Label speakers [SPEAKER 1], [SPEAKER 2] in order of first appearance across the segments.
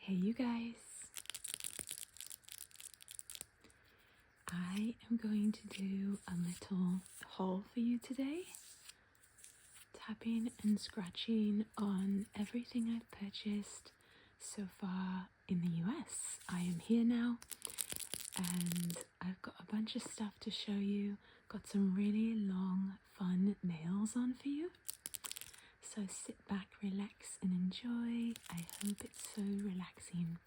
[SPEAKER 1] Hey you guys, I am going to do a little haul for you today, tapping and scratching on everything I've purchased so far in the US. I am here now and I've got a bunch of stuff to show you, got some really long fun nails on for you. So sit back, relax and enjoy. I hope it's so relaxing.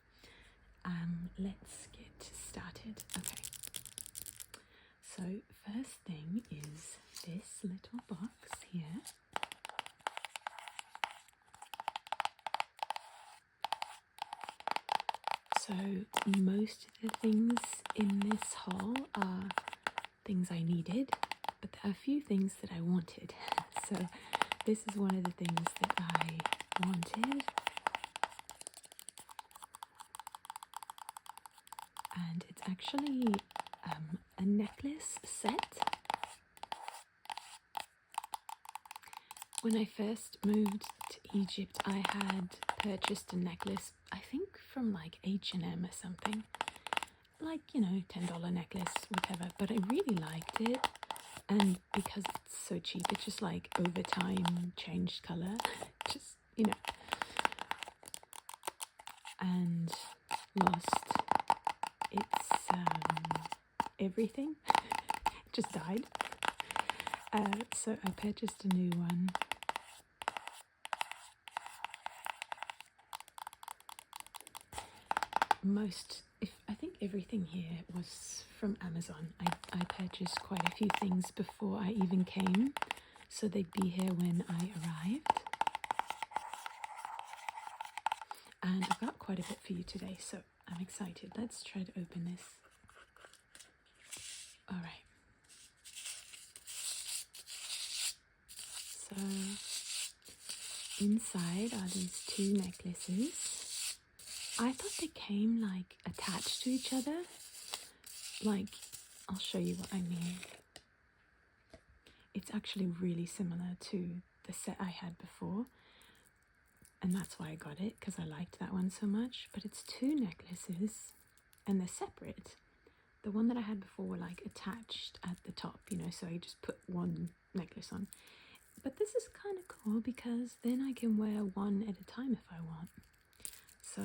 [SPEAKER 1] Let's get started. Okay, so first thing is this little box here. So most of the things in this haul are things I needed, but there are a few things that I wanted. So this is one of the things that I wanted. And it's actually a necklace set. When I first moved to Egypt, I had purchased a necklace, I think from like H&M or something. Like, you know, $10 necklace, whatever. But I really liked it. And because it's so cheap, it's just like over time changed colour. Just, you know. And lost its everything. It just died. So I purchased a new one. I think everything here was from Amazon. I purchased quite a few things before I even came, so they'd be here when I arrived. And I've got quite a bit for you today, so I'm excited. Let's try to open this. All right. So inside are these two necklaces. I thought they came like attached to each other. Like, I'll show you what I mean. It's actually really similar to the set I had before. And that's why I got it, because I liked that one so much. But it's two necklaces and they're separate. The one that I had before were like attached at the top, you know, so I just put one necklace on. But this is kind of cool because then I can wear one at a time if I want. So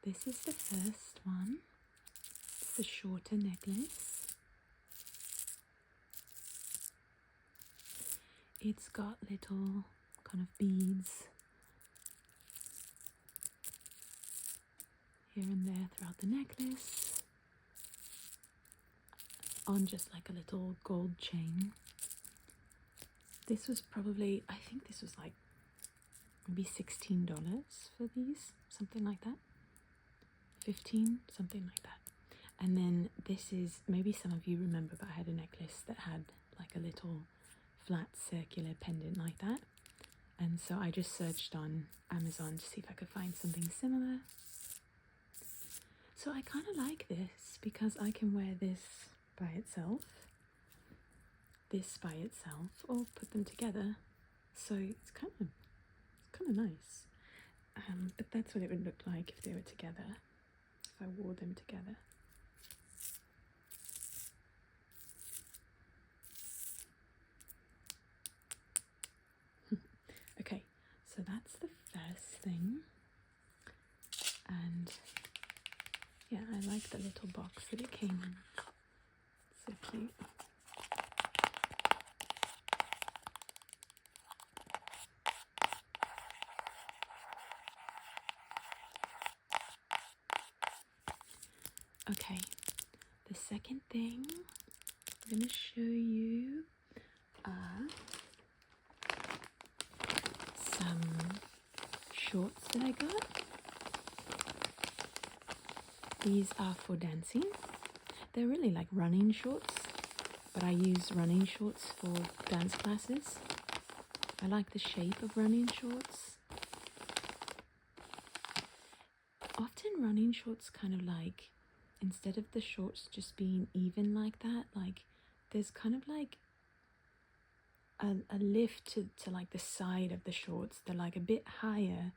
[SPEAKER 1] this is the first one. It's the shorter necklace. It's got little kind of beads here and there throughout the necklace, on just like a little gold chain. This was probably, I think this was like maybe $16 for these, something like that. 15, something like that. And then this is, maybe some of you remember, but I had a necklace that had like a little flat circular pendant like that. And so I just searched on Amazon to see if I could find something similar. So I kind of like this because I can wear this by itself, this by itself, or put them together. So it's kind of nice. But that's what it would look like if they were together, if I wore them together. Okay, so that's the first thing. And yeah, I like the little box that it came in. So cute. Okay, the second thing I'm going to show you are some shorts that I got. These are for dancing. They're really like running shorts, but I use running shorts for dance classes. I like the shape of running shorts. Often running shorts kind of like, instead of the shorts just being even like that, like there's kind of like a lift to like the side of the shorts. They're like a bit higher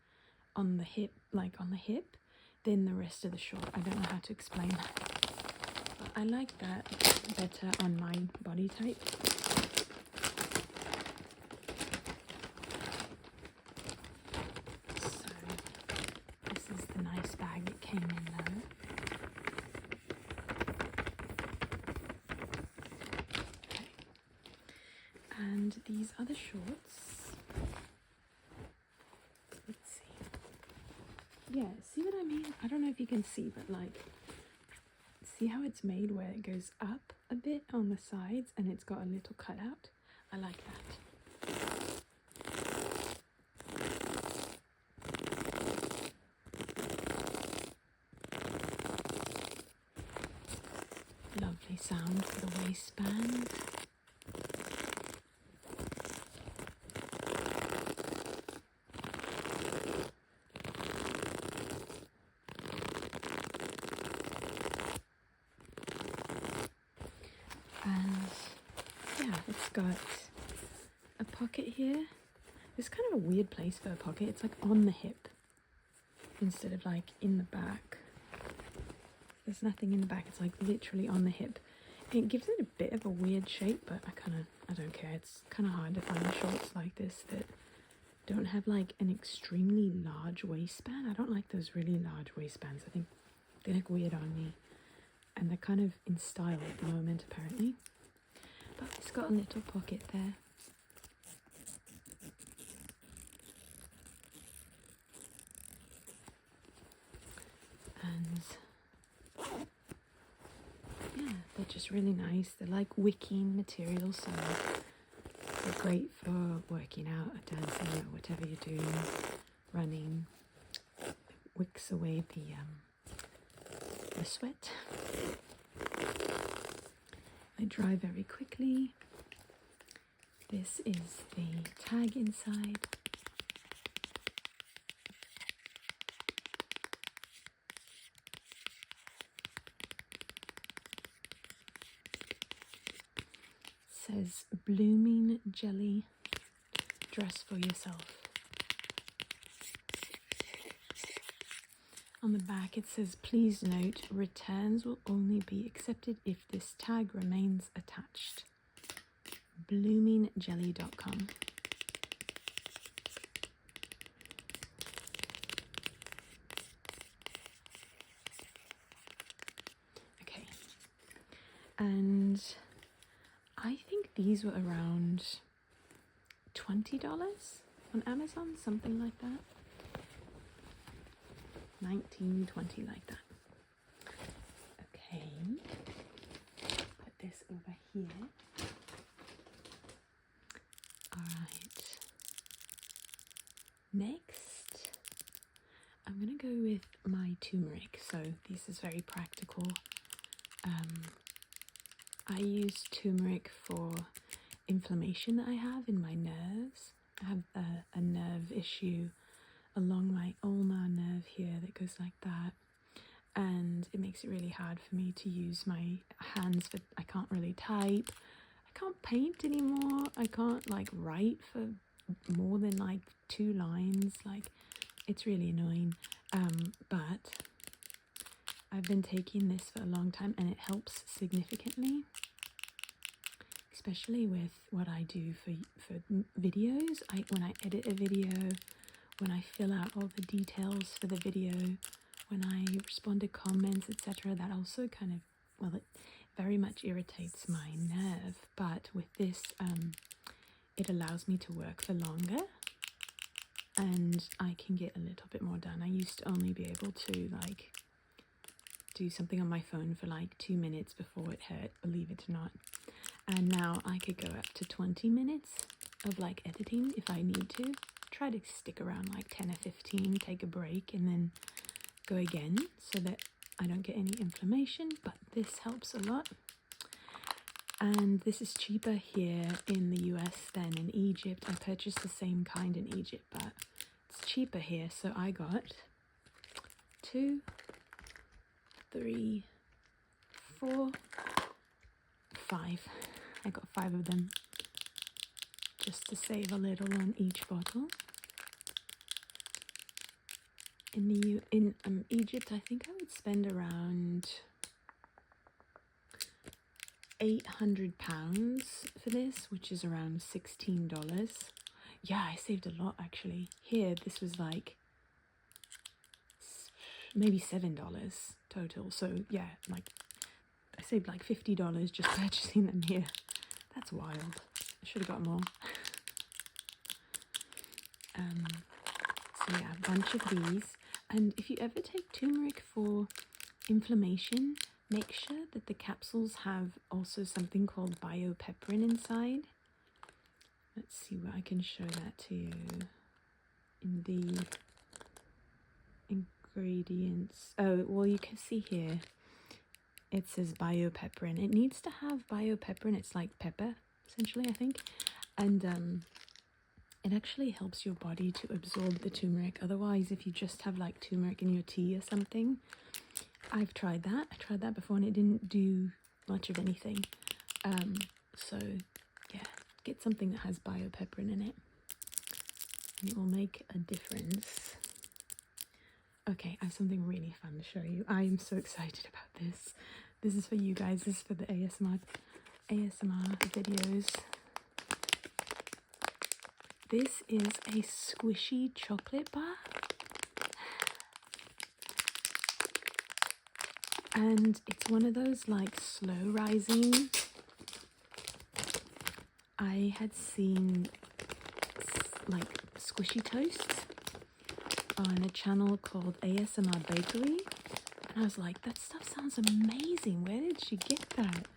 [SPEAKER 1] on the hip, like on the hip, than the rest of the short. I don't know how to explain that. But I like that better on my body type. So this is the nice bag it came in though. Okay. And these other shorts, let's see. Yeah, see what I mean? I don't know if you can see, but like, see how it's made where it goes up a bit on the sides and it's got a little cutout? I like that. Lovely sound for the waistband. And yeah, it's got a pocket here. It's kind of a weird place for a pocket. It's like on the hip instead of like in the back. There's nothing in the back. It's like literally on the hip. It gives it a bit of a weird shape, but I don't care. It's kind of hard to find shorts like this that don't have like an extremely large waistband. I don't like those really large waistbands. I think they look weird on me. And they're kind of in style at the moment, apparently. But it's got a little pocket there. And yeah, they're just really nice. They're like wicking material, so they're great for working out or dancing or whatever you're doing, running. It wicks away the sweat. They dry very quickly. This is the tag inside. It says blooming jelly, dress for yourself. On the back it says, please note, returns will only be accepted if this tag remains attached. bloomingjelly.com. Okay. And I think these were around $20 on Amazon, something like that. 19, 20, like that. Okay, put this over here. Alright, next I'm gonna go with my turmeric. So this is very practical. I use turmeric for inflammation that I have in my nerves. I have a nerve issue along my ulnar nerve here that goes like that, and it makes it really hard for me to use my hands. For I can't really type, I can't paint anymore, I can't like write for more than like 2 lines. Like, it's really annoying. But I've been taking this for a long time and it helps significantly, especially with what I do for videos. When I edit a video, when I fill out all the details for the video, when I respond to comments, etc., that also kind of, well, it very much irritates my nerve. But with this, it allows me to work for longer and I can get a little bit more done. I used to only be able to like do something on my phone for like 2 minutes before it hurt, believe it or not. And now I could go up to 20 minutes of like editing if I need to. Try to stick around like 10 or 15, take a break and then go again so that I don't get any inflammation, but this helps a lot. And this is cheaper here in the US than in Egypt. I purchased the same kind in Egypt, but it's cheaper here. So I got 2, 3, 4, 5. I got 5 of them just to save a little on each bottle. in Egypt, I think I would spend around £800 for this, which is around $16. Yeah, I saved a lot actually. Here, this was like maybe $7 total. So yeah, like I saved like $50 just purchasing them here. That's wild. I should have got more. So yeah, a bunch of these. And if you ever take turmeric for inflammation, make sure that the capsules have also something called biopeprin inside. Let's see where I can show that to you. In the ingredients. Oh, well, you can see here it says biopeprin. It needs to have biopeprin. It's like pepper, essentially, I think. And it actually helps your body to absorb the turmeric. Otherwise, if you just have like turmeric in your tea or something, I've tried that. I tried that before and it didn't do much of anything. So yeah, get something that has biopeprin in it and it will make a difference. Okay, I have something really fun to show you. I am so excited about this. This is for you guys. This is for the ASMR videos. This is a squishy chocolate bar. And it's one of those like slow rising. I had seen like squishy toasts on a channel called ASMRVilla, and I was like, that stuff sounds amazing. Where did she get that?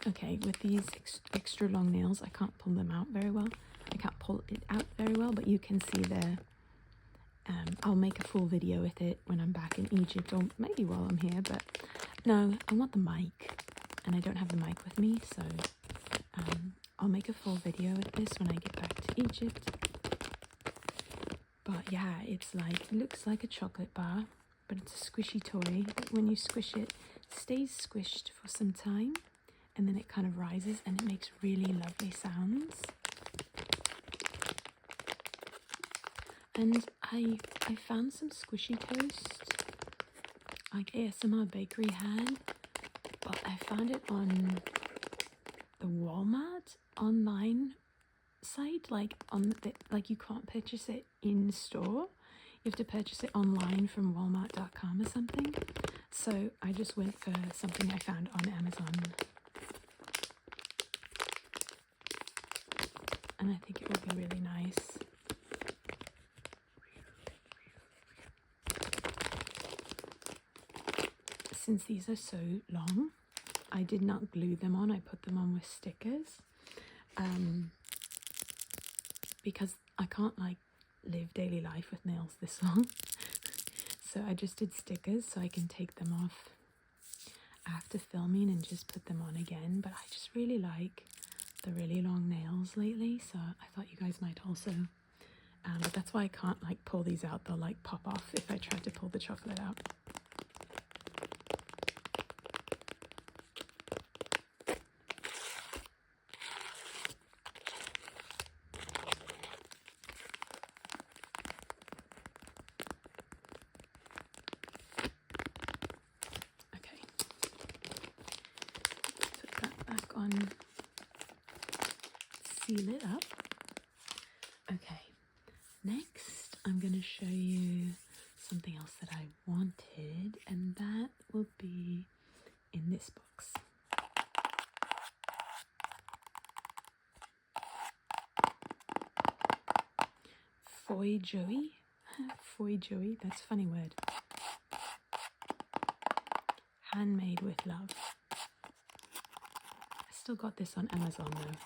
[SPEAKER 1] Okay, with these extra long nails, I can't pull them out very well. I can't pull it out very well, but you can see there. I'll make a full video with it when I'm back in Egypt, or maybe while I'm here, but no, I want the mic, and I don't have the mic with me, so I'll make a full video with this when I get back to Egypt. But yeah, it's like, it looks like a chocolate bar, but it's a squishy toy that when you squish it, it stays squished for some time, and then it kind of rises, and it makes really lovely sounds. And I found some squishy toast, like ASMR Bakery had, but I found it on the Walmart online site, like you can't purchase it in store. You have to purchase it online from walmart.com or something. So I just went for something I found on Amazon. And I think it would be really nice. Since these are so long, I did not glue them on. I put them on with stickers. Because I can't like live daily life with nails this long. So I just did stickers so I can take them off after filming and just put them on again. But I just really like the really long nails lately, so I thought you guys might also. But that's why I can't like pull these out. They'll like pop off if I try to pull the chocolate out. Seal it up. Okay, next I'm going to show you something else that I wanted, and that will be in this box. Foy Joey. Foy Joey, that's a funny word. Handmade with love. I still got this on Amazon though.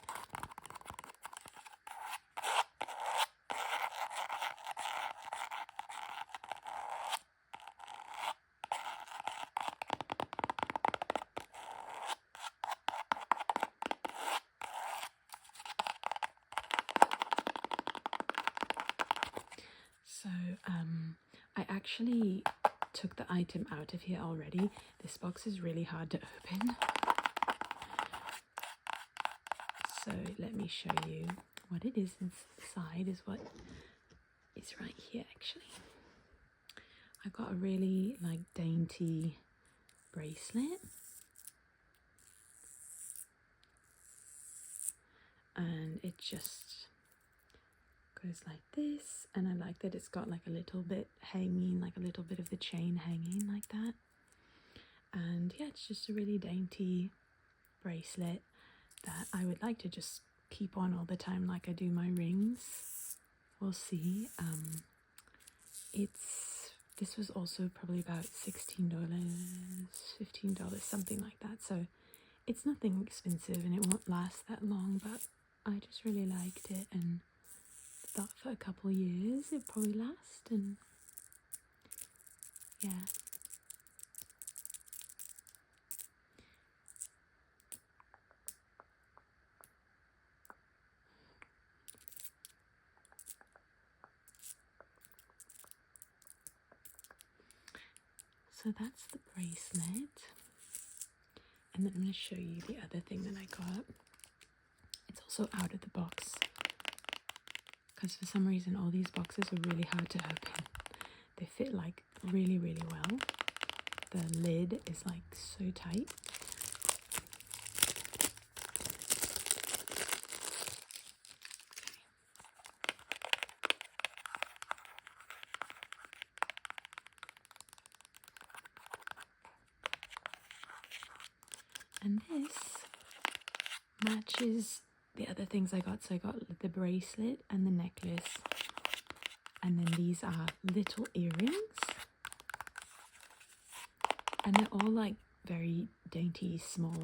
[SPEAKER 1] So I actually took the item out of here already. This box is really hard to open. So let me show you what it is inside. Is what is right here actually. I got a really like dainty bracelet, and it just goes like this, and I like that it's got like a little bit hanging, like a little bit of the chain hanging like that. And yeah, it's just a really dainty bracelet that I would like to just keep on all the time like I do my rings. We'll see. This was also probably about $16, $15, something like that. So it's nothing expensive and it won't last that long, but I just really liked it and thought for a couple of years it'd probably last. And yeah. So that's the bracelet. And then I'm going to show you the other thing that I got. It's also out of the box, because for some reason all these boxes are really hard to open. They fit like really, really well. The lid is like so tight. And this matches the other things I got. So I got the bracelet and the necklace. And then these are little earrings. And they're all like very dainty, small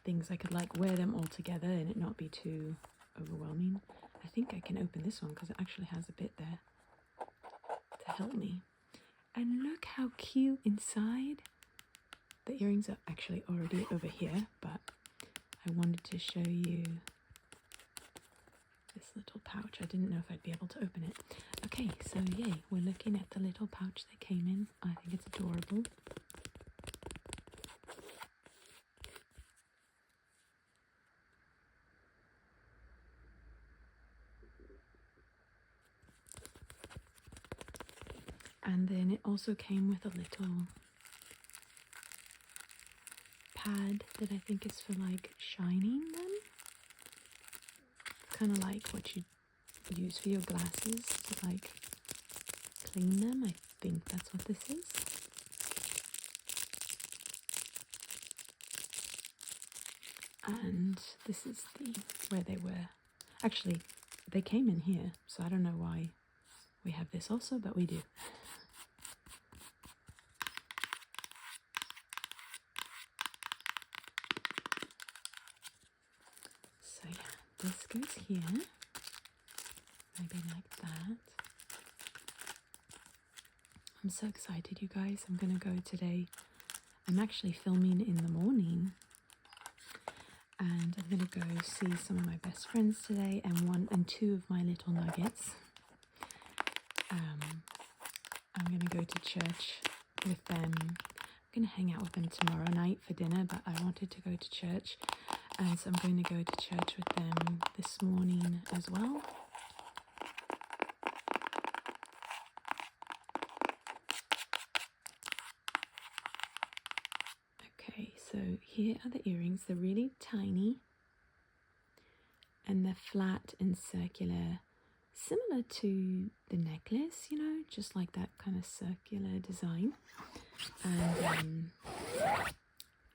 [SPEAKER 1] things. I could like wear them all together and it not be too overwhelming. I think I can open this one because it actually has a bit there to help me. And look how cute inside. The earrings are actually already over here, but I wanted to show you this little pouch. I didn't know if I'd be able to open it. Okay, so yay, we're looking at the little pouch that came in. I think it's adorable. And then it also came with a little pad that I think is for like shining them. Kind of like what you use for your glasses to like clean them. I think that's what this is. And this is where they were. Actually, they came in here, so I don't know why we have this also, but we do. So yeah, this goes here, maybe like that. I'm so excited, you guys. I'm gonna go today. I'm actually filming in the morning, and I'm gonna go see some of my best friends today, and two of my little nuggets. I'm gonna go to church with them. I'm gonna hang out with them tomorrow night for dinner, but I wanted to go to church, and so I'm going to go to church with them this morning as well. Okay, so here are the earrings. They're really tiny, and they're flat and circular, similar to the necklace, you know, just like that kind of circular design. And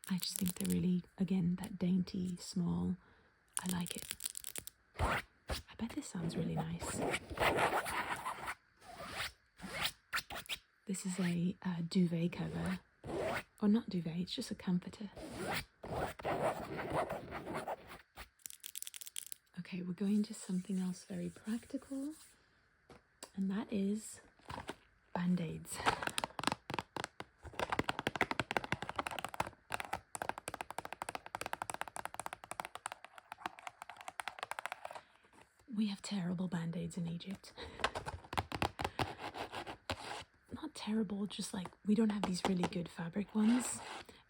[SPEAKER 1] I just think they're really, again, that dainty, small. I like it. I bet this sounds really nice. This is a duvet cover. Or not duvet, it's just a comforter. Okay, we're going to something else very practical, and that is Band-Aids. We have terrible Band-Aids in Egypt. Not terrible, just like we don't have these really good fabric ones.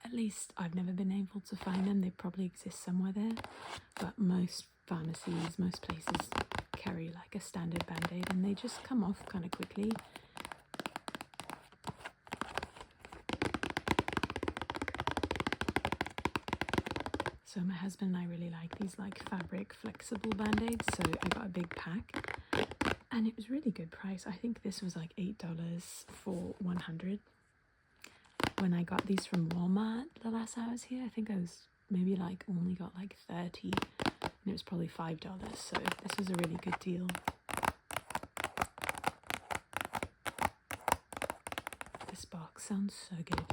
[SPEAKER 1] At least I've never been able to find them. They probably exist somewhere there, but most pharmacies, most places carry like a standard Band-Aid, and they just come off kind of quickly. So my husband and I really like these like fabric flexible band-aids, so I got a big pack and it was really good price. I think this was like $8 for 100. When I got these from Walmart the last time I was here, I think I was maybe like only got like 30 and it was probably $5, so this was a really good deal. This box sounds so good.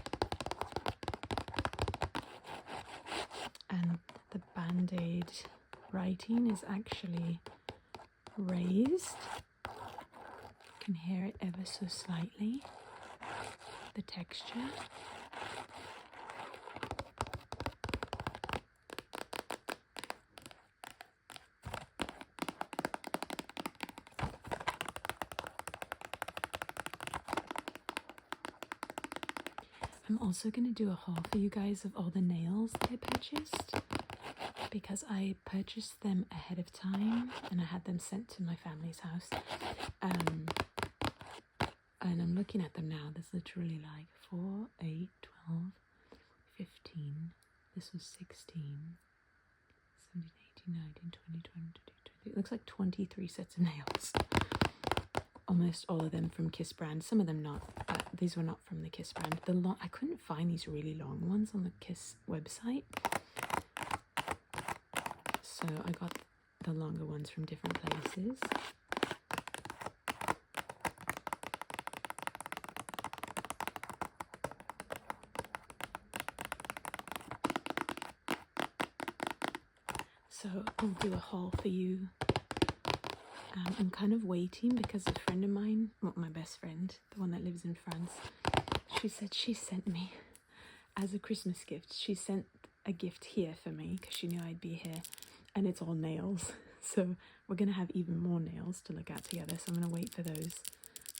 [SPEAKER 1] And the band-aid writing is actually raised. You can hear it ever so slightly. The texture. I'm also going to do a haul for you guys of all the nails that I purchased, because I purchased them ahead of time and I had them sent to my family's house. And I'm looking at them now. There's literally like 4, 8, 12, 15. This was 16, 17, 18, 19, 20, 22, 23. It looks like 23 sets of nails. Almost all of them from Kiss brand. Some of them not. These were not from the Kiss brand. I couldn't find these really long ones on the Kiss website. So I got the longer ones from different places. So I'll do a haul for you. I'm kind of waiting because a friend of mine, well, my best friend, the one that lives in France, she said she sent me, as a Christmas gift, she sent a gift here for me because she knew I'd be here, and it's all nails. So we're going to have even more nails to look at together, so I'm going to wait for those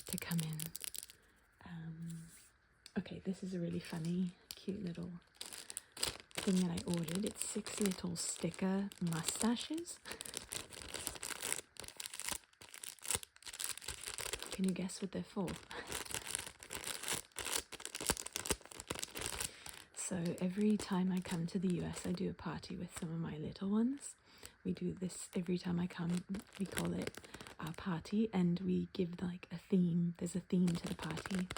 [SPEAKER 1] to come in. Okay, this is a really funny, cute little thing that I ordered. It's 6 little sticker mustaches. Can you guess what they're for? So every time I come to the US, I do a party with some of my little ones. We do this every time I come. We call it our party, and we give like a theme. There's a theme to the party.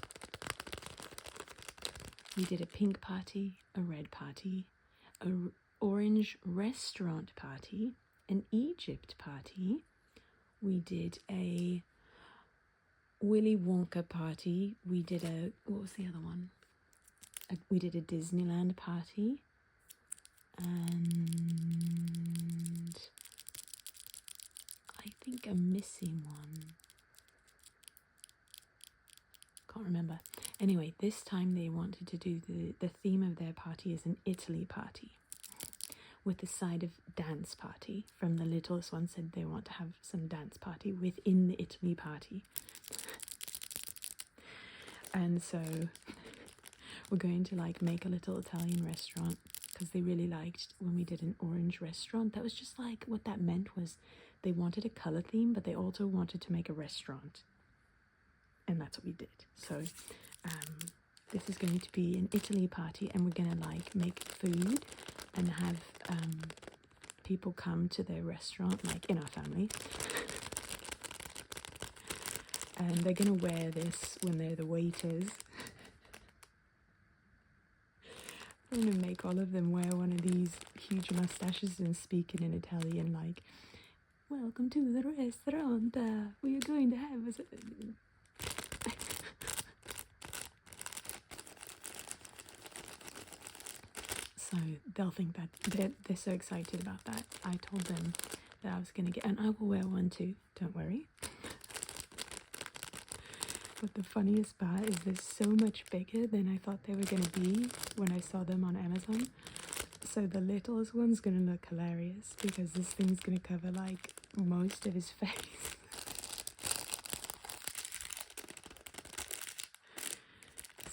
[SPEAKER 1] We did a pink party, a red party, an orange restaurant party, an Egypt party. We did a Willy Wonka party. We did a, what was the other one? We did a Disneyland party. And I think I'm missing one. Can't remember. Anyway, this time they wanted to do the theme of their party is an Italy party, with the side of dance party. From the littlest one said they want to have some dance party within the Italy party. And so we're going to like make a little Italian restaurant, because they really liked when we did an orange restaurant. That was just like, what that meant was they wanted a color theme, but they also wanted to make a restaurant. And that's what we did. So this is going to be an Italy party, and we're going to like make food and have people come to their restaurant, like in our family. And they're going to wear this when they're the waiters. I'm going to make all of them wear one of these huge mustaches and speaking in Italian, like, "Welcome to the restaurant, we are going to have a..." So they'll think that they're so excited about that. I told them that I was going to get, and I will wear one too, don't worry. But the funniest part is they're so much bigger than I thought they were going to be when I saw them on Amazon. So the littlest one's going to look hilarious, because this thing's going to cover like most of his face.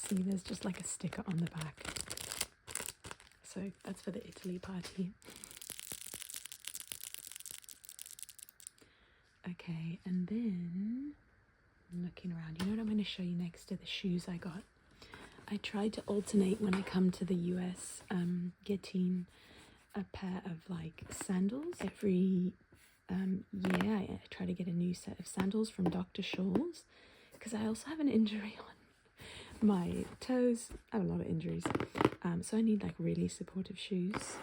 [SPEAKER 1] See, there's just like a sticker on the back. So that's for the Italy party. Okay, and then I'm looking around. You know what I'm going to show you next to the shoes I got? I tried to alternate when I come to the US, getting a pair of like sandals. Every year I try to get a new set of sandals from Dr. Scholl's because I also have an injury on my toes. I have a lot of injuries, so I need like really supportive shoes.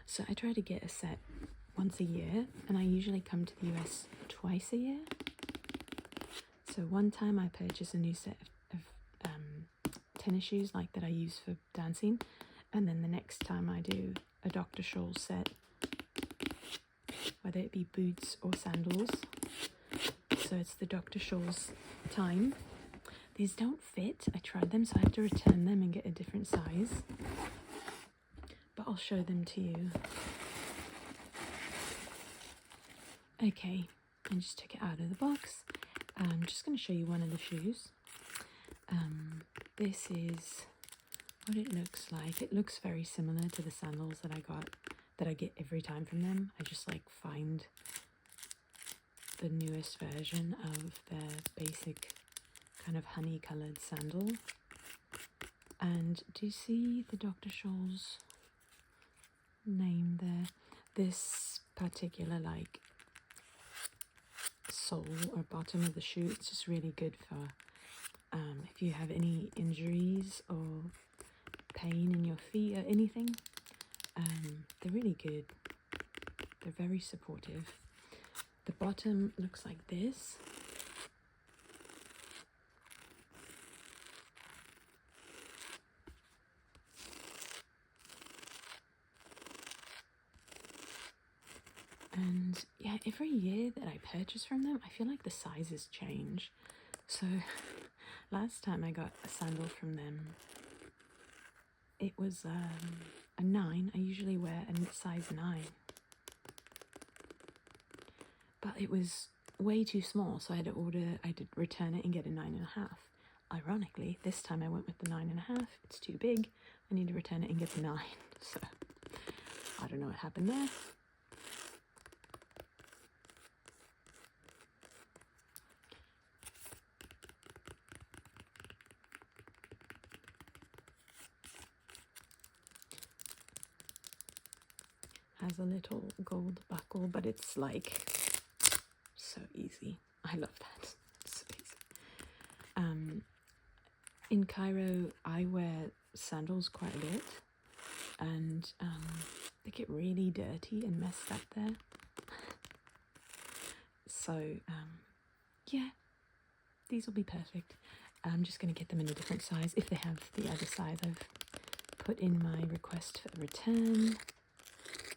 [SPEAKER 1] So I try to get a set once a year, and I usually come to the US twice a year. So one time I purchase a new set of tennis shoes like that I use for dancing, and then the next time I do a Dr. Scholl's set, whether it be boots or sandals. So it's the Dr. Scholl's time. These don't fit. I tried them, so I have to return them and get a different size. But I'll show them to you. Okay, I just took it out of the box. I'm just going to show you one of the shoes. This is what it looks like. It looks very similar to the sandals that I get every time from them. I just like find the newest version of their basic kind of honey colored sandal. And do you see the Dr. Scholl's name there? This particular like sole or bottom of the shoe, it's just really good for if you have any injuries or pain in your feet or anything. They're really good. They're very supportive. The bottom looks like this. And yeah, every year that I purchase from them, I feel like the sizes change. So last time I got a sandal from them, it was a 9. I usually wear a size 9. But it was way too small, so I had to return it and get a 9.5. Ironically, this time I went with the 9.5. It's too big. I need to return it and get the 9. So I don't know what happened there. Has a little gold buckle, but it's like so easy. I love that. It's so easy. In Cairo, I wear sandals quite a bit, and they get really dirty and messed up there. So yeah, these will be perfect. I'm just going to get them in a different size. If they have the other size, I've put in my request for return.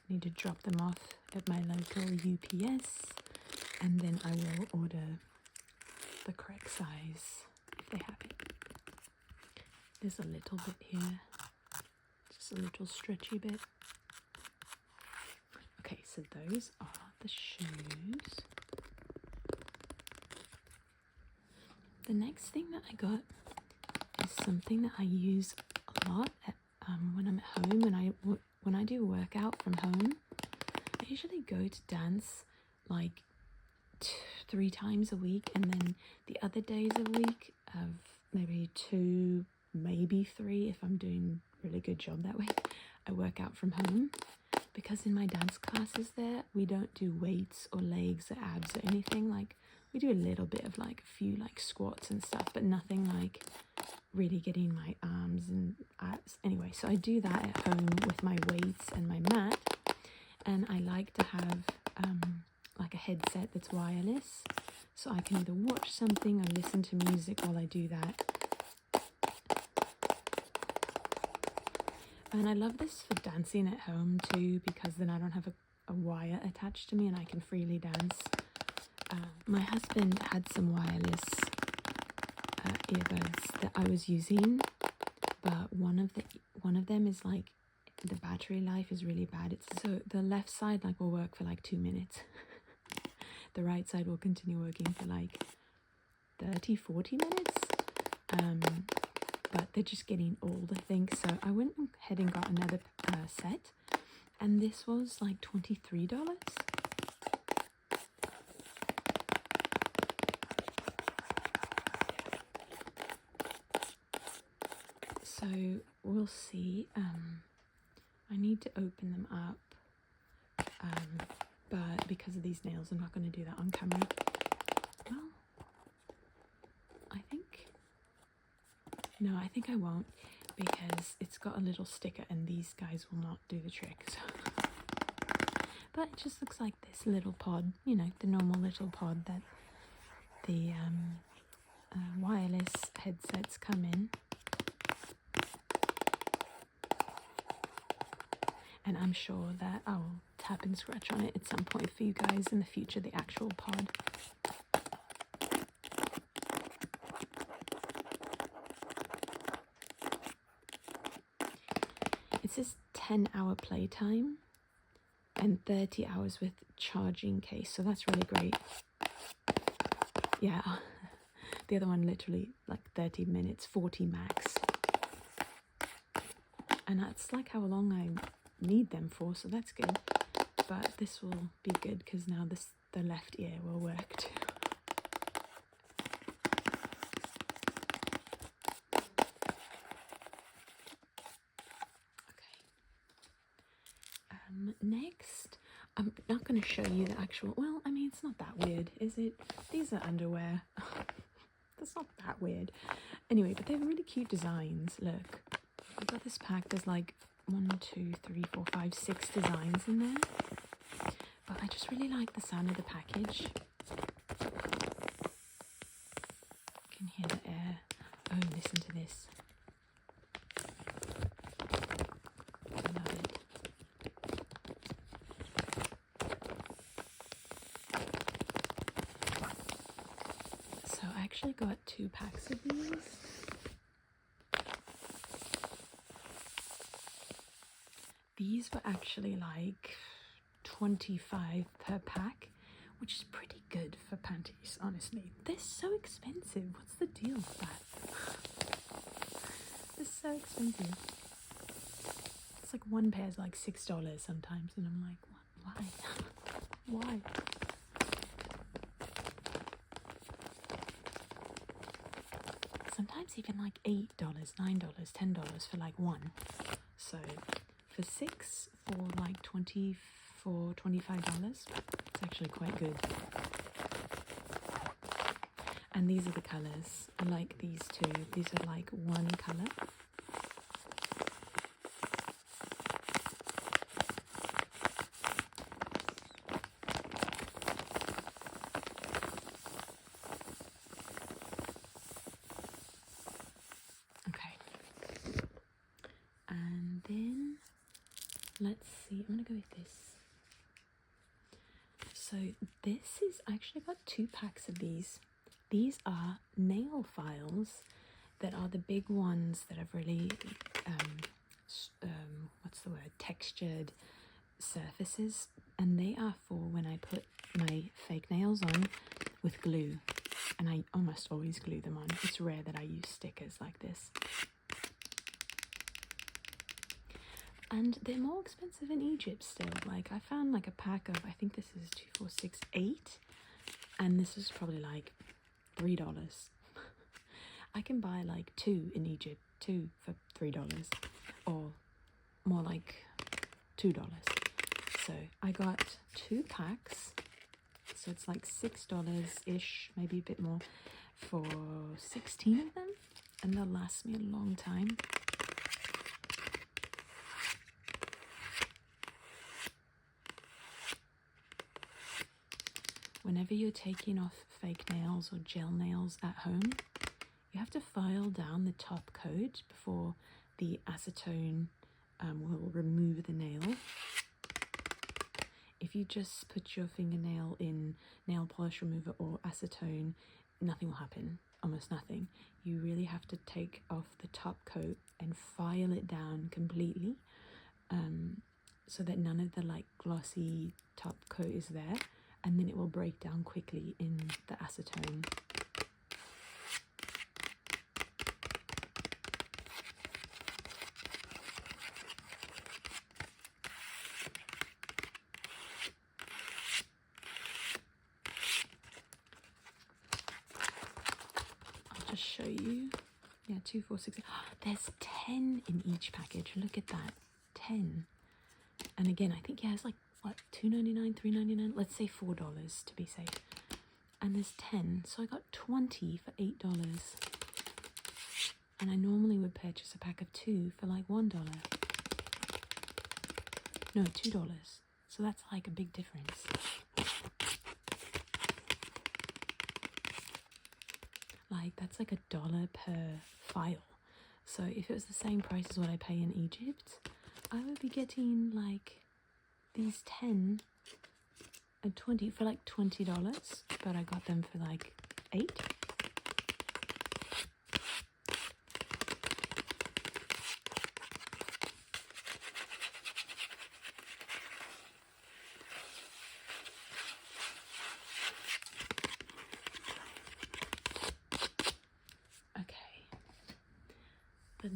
[SPEAKER 1] Need to drop them off at my local UPS, and then I will order the correct size if they have it. There's a little bit here, just a little stretchy bit. Okay, so those are the shoes. The next thing that I got is something that I use a lot at, when I'm at home, and when I do workout from home. I usually go to dance like 3 times a week, and then the other days a week of maybe 2, maybe 3 if I'm doing a really good job that week, I work out from home. Because in my dance classes there, we don't do weights or legs or abs or anything. Like, we do a little bit of like a few like squats and stuff, but nothing like really getting my arms and abs. Anyway, so I do that at home with my weights and my mat, and I like to have like a headset that's wireless, so I can either watch something or listen to music while I do that. And I love this for dancing at home too, because then I don't have a wire attached to me and I can freely dance. My husband had some wireless earbuds that I was using, but one of them is like, the battery life is really bad. So the left side like will work for like 2 minutes. The right side will continue working for like 30-40 minutes. But they're just getting old, I think. So I went ahead and got another set, and this was like $23. So we'll see. I need to open them up, but because of these nails, I'm not going to do that on camera. Well, I think I won't, because it's got a little sticker and these guys will not do the trick. So. But it just looks like this little pod, you know, the normal little pod that the wireless headsets come in. And I'm sure that I'll tap and scratch on it at some point for you guys in the future, the actual pod. It says 10-hour playtime and 30 hours with charging case, so that's really great. Yeah, the other one literally like 30 minutes, 40 max. And that's like how long I need them for, so that's good. But this will be good because now the left ear will work too. Next, I'm not going to show you the actual, well, I mean, it's not that weird, is it? These are underwear. That's not that weird. Anyway, but they're really cute designs. Look, I got this pack. There's like 1, 2, 3, 4, 5, 6 designs in there. But I just really like the sound of the package. You can hear the air. Oh, listen to this. I love it. So I actually got 2 packs of these. These were actually like 25 per pack, which is pretty good for panties, honestly. They're so expensive. What's the deal with that? They're so expensive. It's like one pair is like $6 sometimes, and I'm like, what? Why? Why? Sometimes even like $8, $9, $10 for like one. So for 6 for like $25, it's actually quite good. And these are the colors. I like these too. These are like one color. Let's see, I'm gonna go with this. So this is actually got 2 packs of these. These are nail files that are the big ones that have really, what's the word, textured surfaces. And they are for when I put my fake nails on with glue. And I almost always glue them on. It's rare that I use stickers like this. And they're more expensive in Egypt still. Like I found like a pack of, I think this is 2, 4, 6, 8. And this is probably like $3. I can buy like 2 in Egypt, 2 for $3. Or more like $2. So I got 2 packs. So it's like $6-ish, maybe a bit more, for 16 of them. And they'll last me a long time. Whenever you're taking off fake nails or gel nails at home, you have to file down the top coat before the acetone will remove the nail. If you just put your fingernail in nail polish remover or acetone, nothing will happen, almost nothing. You really have to take off the top coat and file it down completely, so that none of the like glossy top coat is there. And then it will break down quickly in the acetone. I'll just show you. Yeah, 2, 4, 6. There's 10 in each package. Look at that. 10. And again, I think, yeah, it's like, what, $2.99, $3.99? Let's say $4 to be safe. And there's 10. So I got 20 for $8. And I normally would purchase a pack of 2 for like $1. No, $2. So that's like a big difference. Like, that's like $1 per file. So if it was the same price as what I pay in Egypt, I would be getting like these 10 and 20 for like $20, but I got them for like 8. The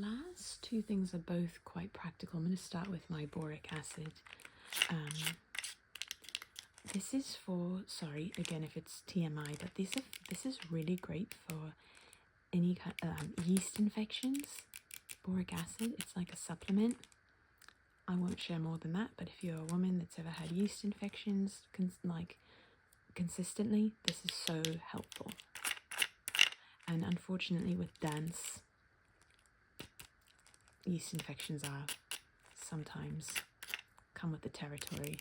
[SPEAKER 1] last 2 things are both quite practical. I'm going to start with my boric acid. This is for, sorry, again, if it's TMI, but this is really great for any kind of yeast infections. Boric acid, it's like a supplement. I won't share more than that, but if you're a woman that's ever had yeast infections, consistently, this is so helpful. And unfortunately with dance, yeast infections are sometimes come with the territory.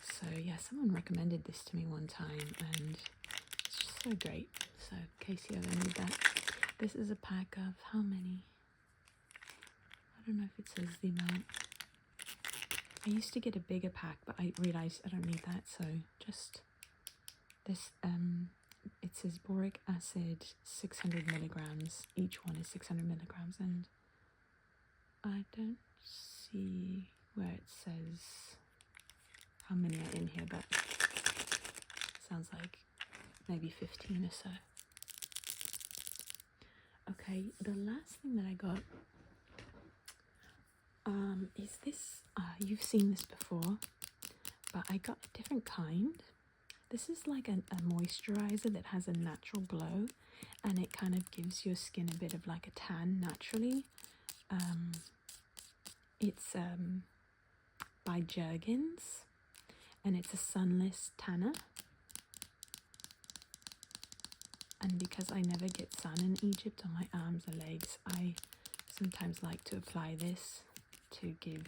[SPEAKER 1] So yeah, someone recommended this to me one time and it's just so great. So in case you ever need that. This is a pack of how many? I don't know if it says the amount. I used to get a bigger pack, but I realized I don't need that, so just this, it says boric acid 600 milligrams. Each one is 600 milligrams, and I don't see where it says how many are in here, but sounds like maybe 15 or so. Okay, the last thing that I got is this. You've seen this before, but I got a different kind. This is like a moisturizer that has a natural glow, and it kind of gives your skin a bit of like a tan naturally. It's by Jergens, and it's a sunless tanner. And because I never get sun in Egypt on my arms or legs, I sometimes like to apply this to give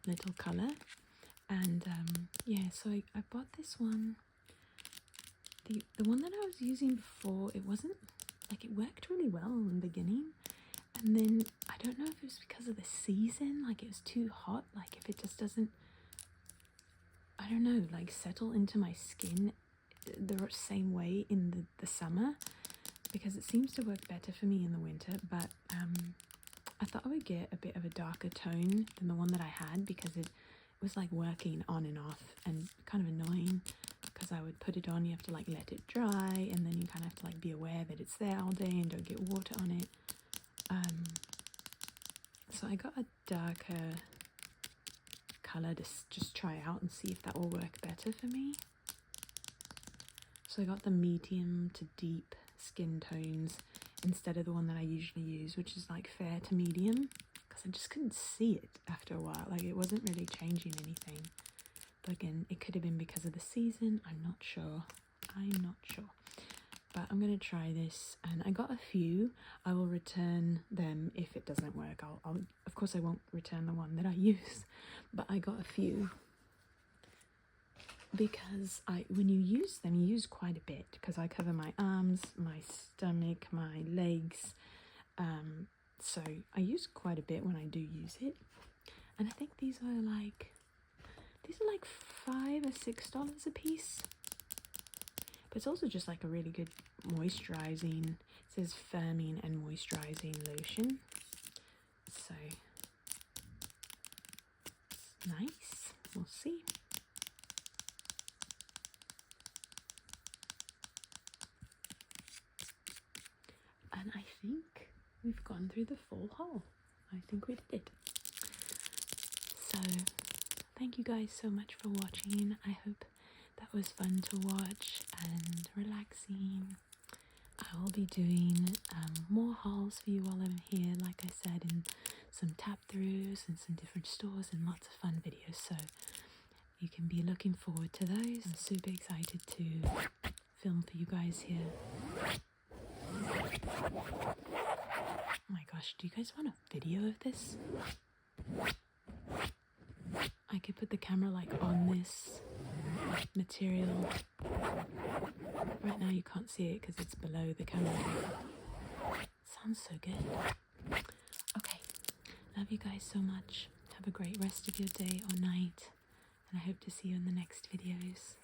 [SPEAKER 1] little colour. And yeah, so I bought this one. The one that I was using before, it wasn't, like, it worked really well in the beginning, and then I don't know if it was because of the season, like it was too hot, like if it just doesn't, I don't know, like settle into my skin the same way in the summer, because it seems to work better for me in the winter. But I thought I would get a bit of a darker tone than the one that I had, because it was like working on and off and kind of annoying, because I would put it on, you have to like let it dry, and then you kind of have to like be aware that it's there all day and don't get water on it. So I got a darker colour to just try out and see if that will work better for me. So I got the medium to deep skin tones instead of the one that I usually use, which is like fair to medium, because I just couldn't see it after a while. Like it wasn't really changing anything. But again, it could have been because of the season. I'm not sure. But I'm going to try this, and I got a few. I will return them if it doesn't work. I'll of course I won't return the one that I use, but I got a few because when you use them, you use quite a bit, because I cover my arms, my stomach, my legs, so I use quite a bit when I do use it. And I think these are like $5 or $6 a piece. But it's also just like a really good moisturizing, it says firming and moisturizing lotion. So it's nice. We'll see. And I think we've gone through the full haul. I think we did. So thank you guys so much for watching. I hope that was fun to watch and relaxing. I will be doing more hauls for you while I'm here, like I said, in some tap throughs and some different stores and lots of fun videos, so you can be looking forward to those. I'm super excited to film for you guys here. Oh my gosh, do you guys want a video of this? I could put the camera like on this material. Right now you can't see it because it's below the camera. Sounds so good. Okay, love you guys so much. Have a great rest of your day or night, and I hope to see you in the next videos.